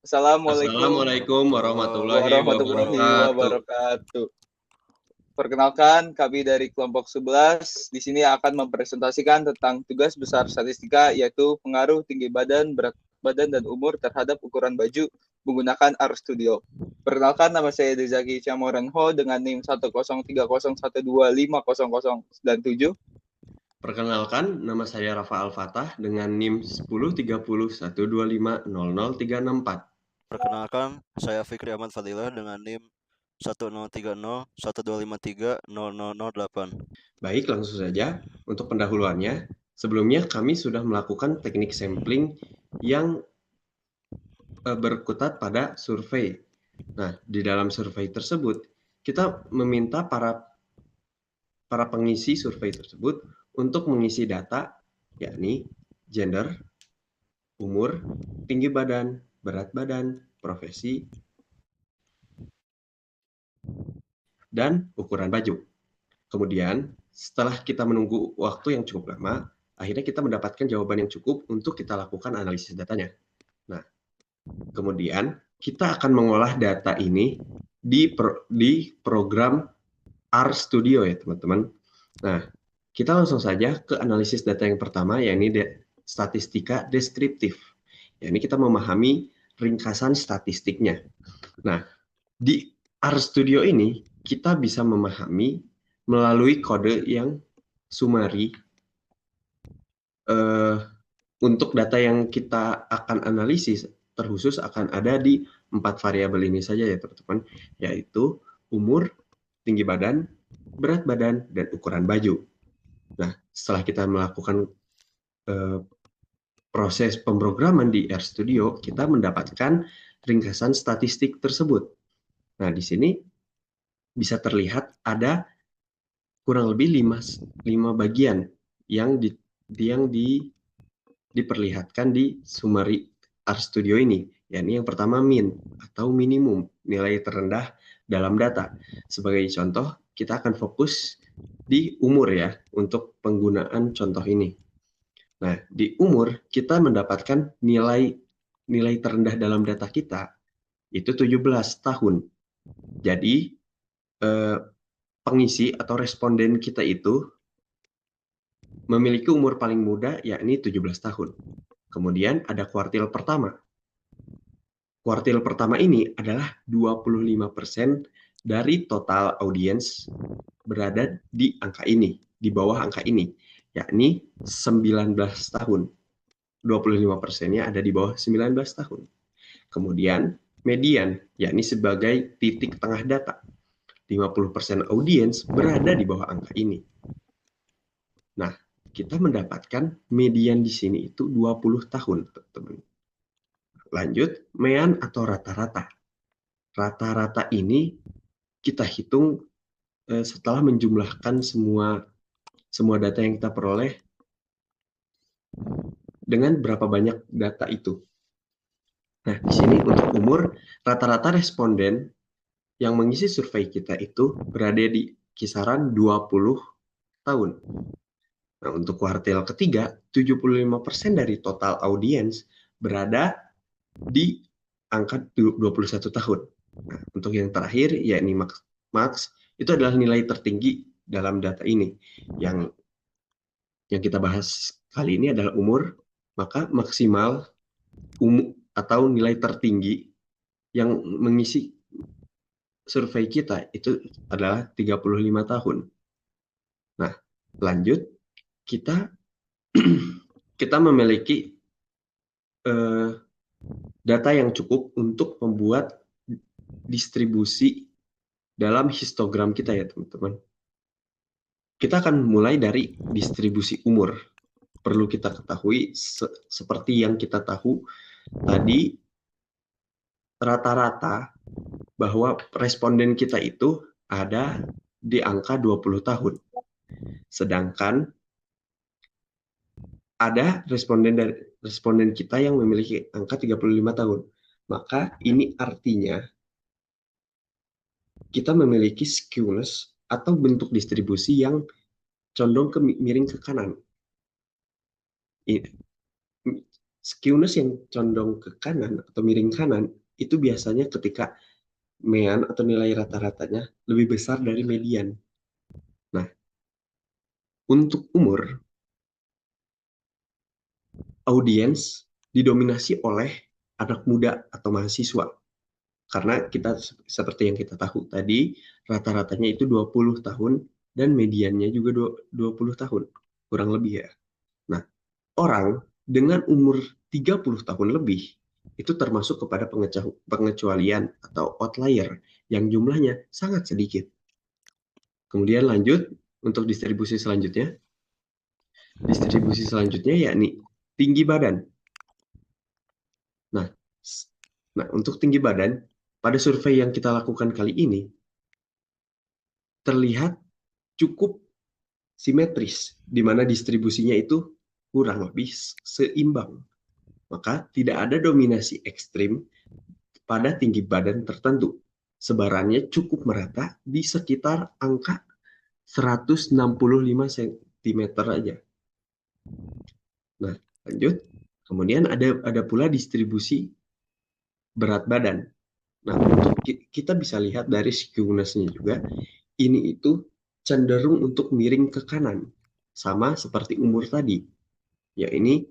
Assalamualaikum Assalamualaikum warahmatullahi warahmatullahi wabarakatuh. wabarakatuh. Perkenalkan, kami dari kelompok 11 di sini akan mempresentasikan tentang tugas besar statistika, yaitu pengaruh tinggi badan, berat badan, dan umur terhadap ukuran baju menggunakan RStudio. Perkenalkan, nama saya Dezaki Camoranho dengan NIM 10301250097. Perkenalkan, nama saya Rafa Al-Fatah dengan NIM 103012500364. Perkenalkan, saya Fikri Ahmad Fadilah dengan NIM 103012530008. Baik, langsung saja untuk pendahuluannya. Sebelumnya kami sudah melakukan teknik sampling yang berkutat pada survei. Nah, di dalam survei tersebut, kita meminta para pengisi survei tersebut untuk mengisi data, yakni gender, umur, tinggi badan, berat badan, profesi, dan ukuran baju. Kemudian, setelah kita menunggu waktu yang cukup lama, akhirnya kita mendapatkan jawaban yang cukup untuk kita lakukan analisis datanya. Nah, kemudian kita akan mengolah data ini di program RStudio ya teman-teman. Nah, kita langsung saja ke analisis data yang pertama, yakni statistika deskriptif. Yakni kita memahami ringkasan statistiknya. Nah, di RStudio ini kita bisa memahami melalui kode yang summary untuk data yang kita akan analisis terkhusus akan ada di 4 variabel ini saja ya teman-teman, yaitu umur, tinggi badan, berat badan, dan ukuran baju. Nah, setelah kita melakukan proses pemrograman di RStudio, kita mendapatkan ringkasan statistik tersebut. Nah, di sini bisa terlihat ada kurang lebih 5 bagian yang diperlihatkan di summary RStudio ini. Yakni yang pertama min atau minimum, nilai terendah dalam data. Sebagai contoh, kita akan fokus di umur ya untuk penggunaan contoh ini. Nah, di umur kita mendapatkan nilai terendah dalam data kita itu 17 tahun. Jadi pengisi atau responden kita itu memiliki umur paling muda yakni 17 tahun. Kemudian ada kuartil pertama. Kuartil pertama ini adalah 25% dari total audiens berada di angka ini, di bawah angka ini, yakni 19 tahun. 25%-nya ada di bawah 19 tahun. Kemudian median, yakni sebagai titik tengah data. 50% audiens berada di bawah angka ini. Nah, kita mendapatkan median di sini itu 20 tahun, teman-teman. Lanjut, mean atau rata-rata. Rata-rata ini kita hitung setelah menjumlahkan semua data yang kita peroleh dengan berapa banyak data itu. Nah, di sini untuk umur, rata-rata responden yang mengisi survei kita itu berada di kisaran 20 tahun. Nah, untuk kuartil ketiga, 75% dari total audiens berada di angka 21 tahun. Nah, untuk yang terakhir, yakni max, itu adalah nilai tertinggi dalam data ini. Yang kita bahas kali ini adalah umur, maka maksimal atau nilai tertinggi yang mengisi survei kita itu adalah 35 tahun. Nah, lanjut, kita memiliki data yang cukup untuk membuat distribusi dalam histogram kita ya teman-teman. Kita akan mulai dari distribusi umur. Perlu kita ketahui seperti yang kita tahu tadi, rata-rata bahwa responden kita itu ada di angka 20 tahun. Sedangkan ada responden kita yang memiliki angka 35 tahun. Maka ini artinya kita memiliki skewness atau bentuk distribusi yang condong miring ke kanan. skewness yang condong ke kanan atau miring kanan itu biasanya ketika mean atau nilai rata-ratanya lebih besar dari median. Nah, untuk umur, audiens didominasi oleh anak muda atau mahasiswa. Karena kita seperti yang kita tahu tadi, rata-ratanya itu 20 tahun dan mediannya juga 20 tahun, kurang lebih ya. Nah, orang dengan umur 30 tahun lebih itu termasuk kepada pengecualian atau outlier yang jumlahnya sangat sedikit. Kemudian lanjut untuk distribusi selanjutnya. Distribusi selanjutnya yakni tinggi badan. Nah, untuk tinggi badan, pada survei yang kita lakukan kali ini, terlihat cukup simetris, di mana distribusinya itu kurang lebih seimbang. Maka tidak ada dominasi ekstrim pada tinggi badan tertentu. Sebarannya cukup merata di sekitar angka 165 cm aja. Nah, lanjut. Kemudian ada pula distribusi berat badan. Nah, untuk kita bisa lihat dari skewness-nya juga, ini itu cenderung untuk miring ke kanan, sama seperti umur tadi. Ya ini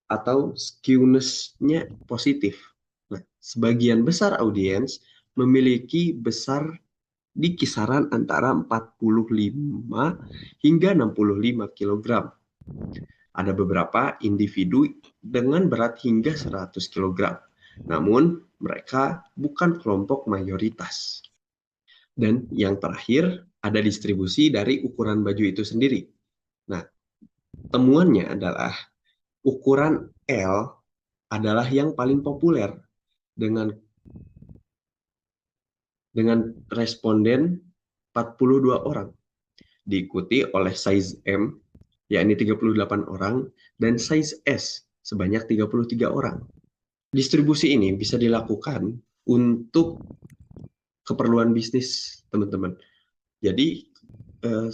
atau skewness-nya positif. Nah, sebagian besar audiens memiliki besar di kisaran antara 45 hingga 65 kg. Ada beberapa individu dengan berat hingga 100 kg. Namun, mereka bukan kelompok mayoritas. Dan yang terakhir, ada distribusi dari ukuran baju itu sendiri. Nah, temuannya adalah ukuran L adalah yang paling populer dengan responden 42 orang. Diikuti oleh size M, yakni 38 orang, dan size S sebanyak 33 orang. Distribusi ini bisa dilakukan untuk keperluan bisnis, teman-teman. Jadi,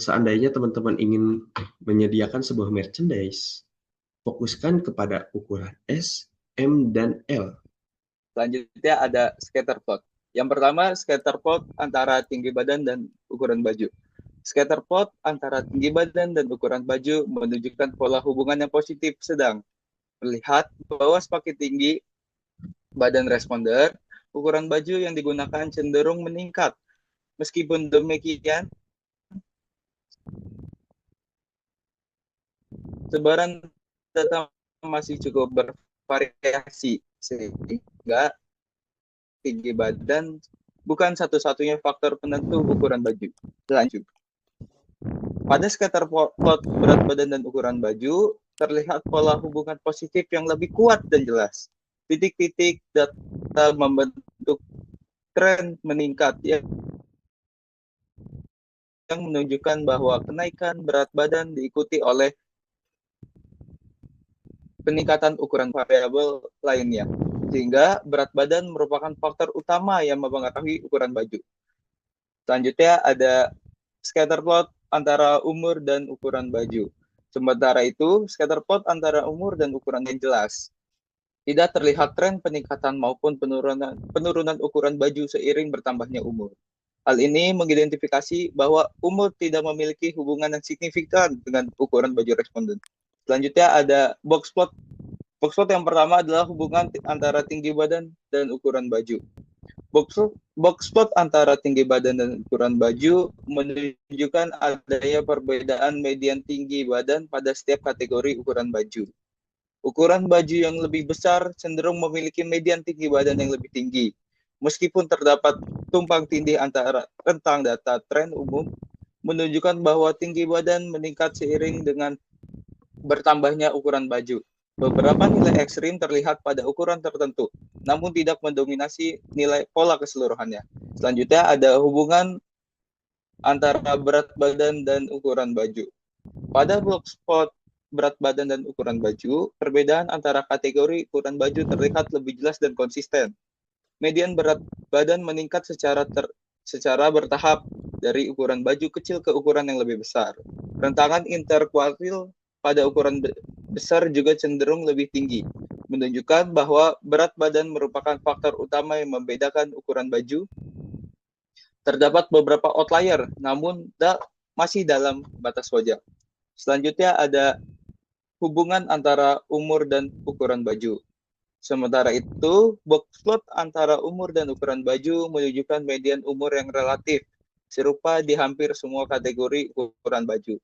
seandainya teman-teman ingin menyediakan sebuah merchandise, fokuskan kepada ukuran S, M, dan L. Selanjutnya ada scatter plot. Yang pertama, scatter plot antara tinggi badan dan ukuran baju. Scatter plot antara tinggi badan dan ukuran baju menunjukkan pola hubungan yang positif sedang. Terlihat bahwa semakin tinggi badan responder, ukuran baju yang digunakan cenderung meningkat. Meskipun demikian, sebaran data masih cukup bervariasi, sehingga tinggi badan bukan satu-satunya faktor penentu ukuran baju. Lanjut. Pada scatter plot berat badan dan ukuran baju, terlihat pola hubungan positif yang lebih kuat dan jelas. Titik-titik data membentuk tren meningkat yang menunjukkan bahwa kenaikan berat badan diikuti oleh peningkatan ukuran variabel lainnya. Sehingga berat badan merupakan faktor utama yang mempengaruhi ukuran baju. Selanjutnya ada scatter plot antara umur dan ukuran baju. Sementara itu, scatter plot antara umur dan ukuran yang jelas. Tidak terlihat tren peningkatan maupun penurunan ukuran baju seiring bertambahnya umur. Hal ini mengidentifikasi bahwa umur tidak memiliki hubungan yang signifikan dengan ukuran baju responden. Selanjutnya ada box plot. Box plot yang pertama adalah hubungan antara tinggi badan dan ukuran baju. Box plot antara tinggi badan dan ukuran baju menunjukkan adanya perbedaan median tinggi badan pada setiap kategori ukuran baju. Ukuran baju yang lebih besar cenderung memiliki median tinggi badan yang lebih tinggi. Meskipun terdapat tumpang tindih antara rentang data tren umum, menunjukkan bahwa tinggi badan meningkat seiring dengan bertambahnya ukuran baju. Beberapa nilai ekstrim terlihat pada ukuran tertentu, namun tidak mendominasi nilai pola keseluruhannya. Selanjutnya ada hubungan antara berat badan dan ukuran baju. Pada box plot berat badan dan ukuran baju, perbedaan antara kategori ukuran baju terlihat lebih jelas dan konsisten. Median berat badan meningkat secara bertahap dari ukuran baju kecil ke ukuran yang lebih besar. Rentangan interkuartil pada ukuran besar juga cenderung lebih tinggi. menunjukkan bahwa berat badan merupakan faktor utama yang membedakan ukuran baju. Terdapat beberapa outlier, namun masih dalam batas wajar. Selanjutnya ada hubungan antara umur dan ukuran baju. Sementara itu, box plot antara umur dan ukuran baju menunjukkan median umur yang relatif, serupa di hampir semua kategori ukuran baju.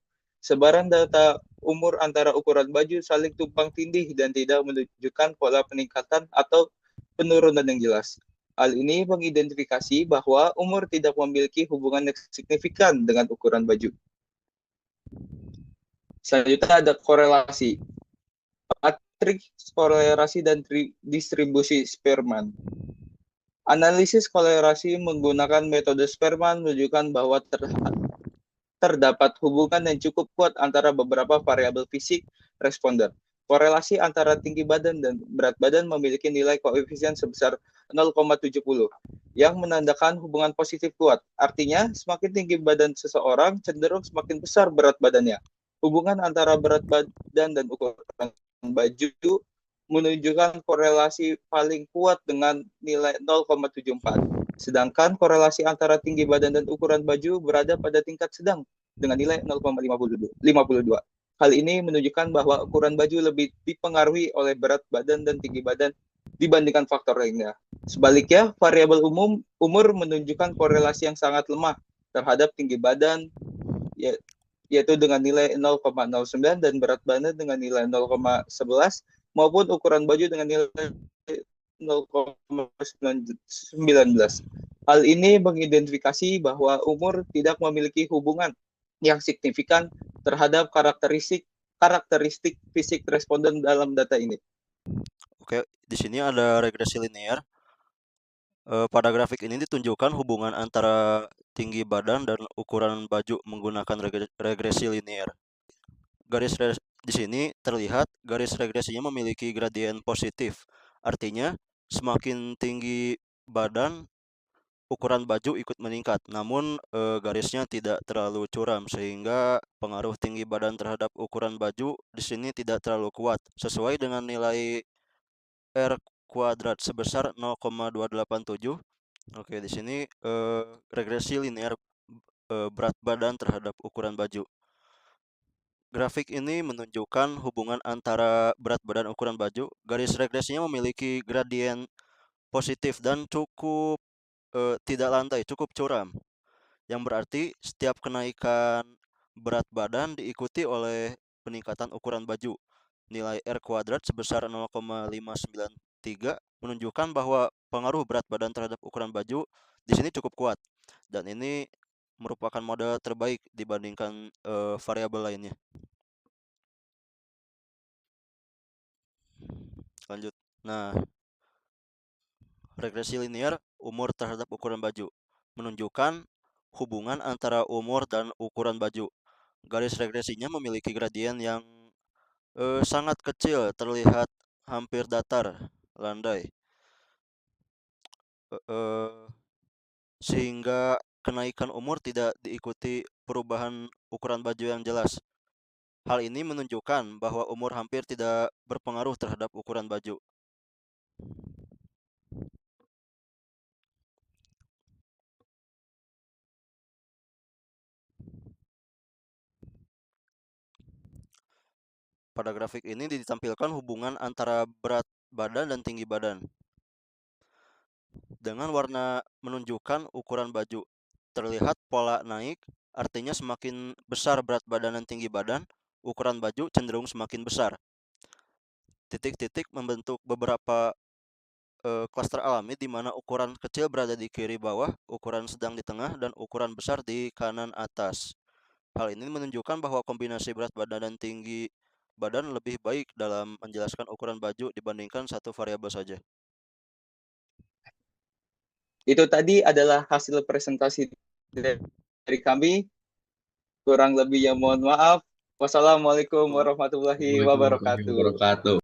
Sebaran data umur antara ukuran baju saling tumpang tindih dan tidak menunjukkan pola peningkatan atau penurunan yang jelas. Hal ini mengidentifikasi bahwa umur tidak memiliki hubungan yang signifikan dengan ukuran baju. Selanjutnya ada korelasi. Matriks korelasi dan distribusi Spearman. Analisis korelasi menggunakan metode Spearman menunjukkan bahwa terdapat hubungan yang cukup kuat antara beberapa variabel fisik responden. Korelasi antara tinggi badan dan berat badan memiliki nilai koefisien sebesar 0,70 yang menandakan hubungan positif kuat. Artinya, semakin tinggi badan seseorang cenderung semakin besar berat badannya. Hubungan antara berat badan dan ukuran baju menunjukkan korelasi paling kuat dengan nilai 0,74. Sedangkan korelasi antara tinggi badan dan ukuran baju berada pada tingkat sedang dengan nilai 0,52. Hal ini menunjukkan bahwa ukuran baju lebih dipengaruhi oleh berat badan dan tinggi badan dibandingkan faktor lainnya. Sebaliknya, variabel umur menunjukkan korelasi yang sangat lemah terhadap tinggi badan, yaitu dengan nilai 0,09 dan berat badan dengan nilai 0,11 maupun ukuran baju dengan nilai 0,19. Hal ini mengidentifikasi bahwa umur tidak memiliki hubungan yang signifikan terhadap karakteristik fisik responden dalam data ini. Oke, di sini ada regresi linear. Pada grafik ini ditunjukkan hubungan antara tinggi badan dan ukuran baju menggunakan regresi linear. Di sini terlihat garis regresinya memiliki gradien positif. Artinya, semakin tinggi badan, ukuran baju ikut meningkat, namun garisnya tidak terlalu curam sehingga pengaruh tinggi badan terhadap ukuran baju di sini tidak terlalu kuat, sesuai dengan nilai R kuadrat sebesar 0,287. Oke, di sini regresi linear berat badan terhadap ukuran baju. Grafik ini menunjukkan hubungan antara berat badan ukuran baju. Garis regresinya memiliki gradien positif dan cukup tidak lantai, cukup curam, yang berarti setiap kenaikan berat badan diikuti oleh peningkatan ukuran baju. Nilai R kuadrat sebesar 0,593 menunjukkan bahwa pengaruh berat badan terhadap ukuran baju di sini cukup kuat, dan ini merupakan model terbaik dibandingkan variabel lainnya. Lanjut. Nah, regresi linear umur terhadap ukuran baju menunjukkan hubungan antara umur dan ukuran baju. Garis regresinya memiliki gradien yang sangat kecil, terlihat hampir datar, landai, sehingga kenaikan umur tidak diikuti perubahan ukuran baju yang jelas. Hal ini menunjukkan bahwa umur hampir tidak berpengaruh terhadap ukuran baju. Pada grafik ini ditampilkan hubungan antara berat badan dan tinggi badan. Dengan warna menunjukkan ukuran baju, terlihat pola naik, artinya semakin besar berat badan dan tinggi badan, ukuran baju cenderung semakin besar. Titik-titik membentuk beberapa klaster alami di mana ukuran kecil berada di kiri bawah, ukuran sedang di tengah, dan ukuran besar di kanan atas. Hal ini menunjukkan bahwa kombinasi berat badan dan tinggi badan lebih baik dalam menjelaskan ukuran baju dibandingkan satu variabel saja. Itu tadi adalah hasil presentasi dari kami. Kurang lebihnya mohon maaf. Wassalamualaikum warahmatullahi wabarakatuh.